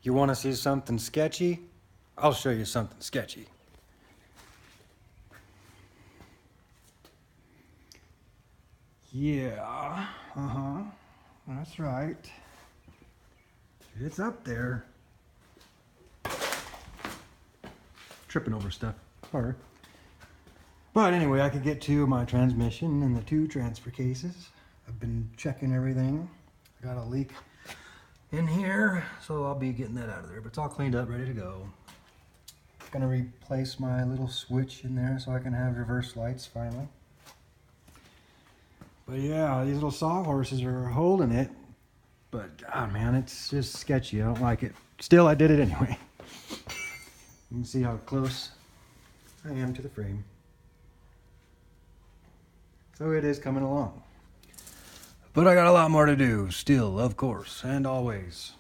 You want to see something sketchy? I'll show you something sketchy. Yeah, that's right. It's up there. Tripping over stuff. Sorry. But anyway, I could get to my transmission and the 2 transfer cases. I've been checking everything. I got a leak in here, so I'll be getting that out of there. But it's all cleaned up, ready to go. Gonna replace my little switch in there so I can have reverse lights finally. But yeah, these little sawhorses are holding it. But God, man, it's just sketchy. I don't like it. Still, I did it anyway. You can see how close I am to the frame. So it is coming along. But I got a lot more to do, still, of course, and always.